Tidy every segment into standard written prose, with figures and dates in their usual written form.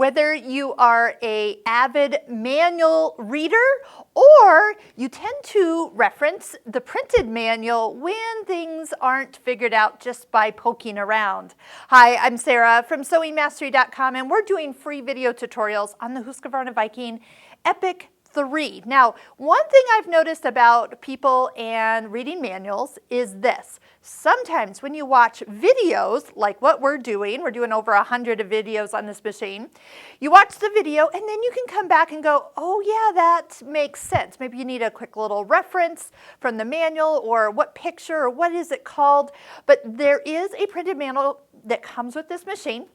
Whether you are an avid manual reader or you tend to reference the printed manual when things aren't figured out just by poking around. Hi, I'm Sarah from sewingmastery.com, and we're doing free video tutorials on the Husqvarna Viking Epic 3. Now, one thing I've noticed about people and reading manuals is this. Sometimes when you watch videos like what we're doing over 100 videos on this machine, you watch the video and then you can come back and go, oh yeah, that makes sense. Maybe you need a quick little reference from the manual or what picture or what is it called. But there is a printed manual that comes with this machine.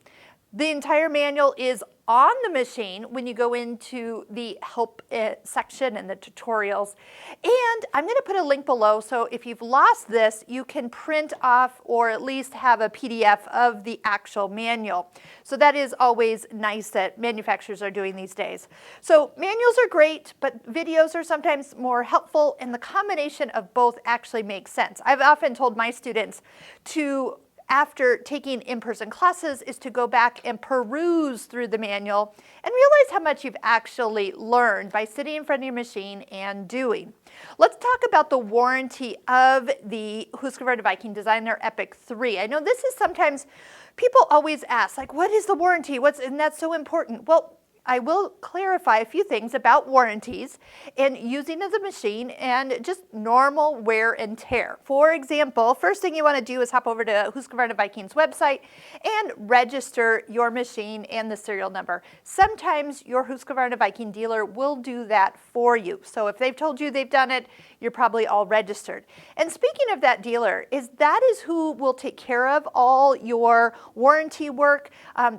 The entire manual is on the machine when you go into the help section and the tutorials. And I'm going to put a link below, so if you've lost this, you can print off or at least have a PDF of the actual manual. So that is always nice that manufacturers are doing these days. So manuals are great, but videos are sometimes more helpful, and the combination of both actually makes sense. I've often told my students to, after taking in-person classes, is to go back and peruse through the manual and realize how much you've actually learned by sitting in front of your machine and doing. Let's talk about the warranty of the Husqvarna Viking Designer Epic 3. I know this is sometimes, people always ask, like, what is the warranty? And that's so important. Well, I will clarify a few things about warranties and using of the machine and just normal wear and tear. For example, first thing you want to do is hop over to Husqvarna Viking's website and register your machine and the serial number. Sometimes your Husqvarna Viking dealer will do that for you. So if they've told you they've done it, you're probably all registered. And speaking of that dealer, that is who will take care of all your warranty work.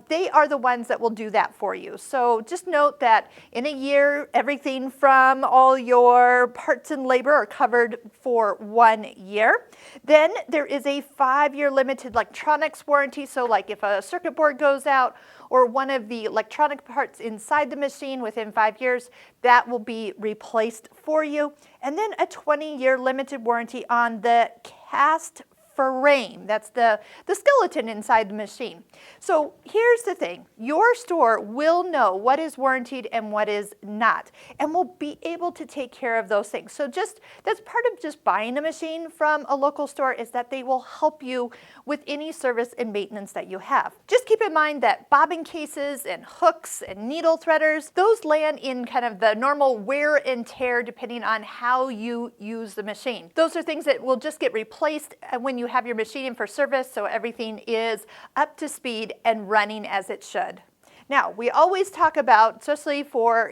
They are the ones that will do that for you. So just note that in a year, everything from all your parts and labor are covered for 1 year. Then there is a 5-year limited electronics warranty. So like if a circuit board goes out or one of the electronic parts inside the machine within 5 years, that will be replaced for you. And then a 20-year limited warranty on the cast frame. That's the skeleton inside the machine. So here's the thing. Your store will know what is warranted and what is not, and will be able to take care of those things. So that's part of just buying a machine from a local store, is that they will help you with any service and maintenance that you have. Just keep in mind that bobbin cases and hooks and needle threaders, those land in kind of the normal wear and tear depending on how you use the machine. Those are things that will just get replaced when you have your machine in for service, so everything is up to speed and running as it should. Now, we always talk about, especially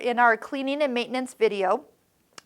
in our cleaning and maintenance video,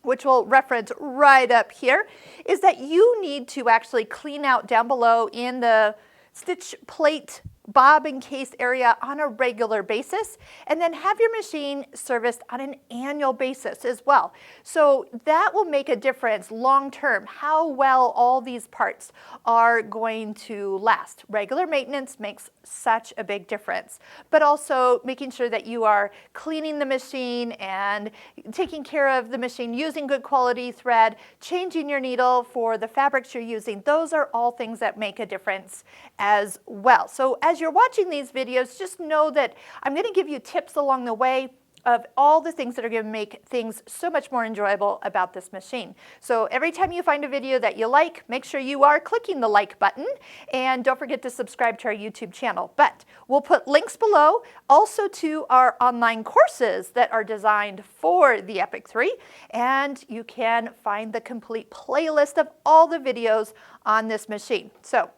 which we'll reference right up here, is that you need to actually clean out down below in the stitch plate bobbin case area on a regular basis, and then have your machine serviced on an annual basis as well. So that will make a difference long term, how well all these parts are going to last. Regular maintenance makes such a big difference, but also making sure that you are cleaning the machine and taking care of the machine, using good quality thread, changing your needle for the fabrics you're using. Those are all things that make a difference as well. So as you're watching these videos, just know that I'm going to give you tips along the way of all the things that are going to make things so much more enjoyable about this machine. So every time you find a video that you like, make sure you are clicking the like button, and don't forget to subscribe to our YouTube channel. But we'll put links below also to our online courses that are designed for the Epic 3, and you can find the complete playlist of all the videos on this machine. So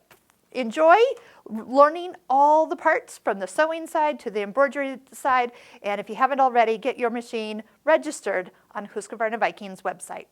enjoy learning all the parts from the sewing side to the embroidery side, and if you haven't already, get your machine registered on Husqvarna Viking's website.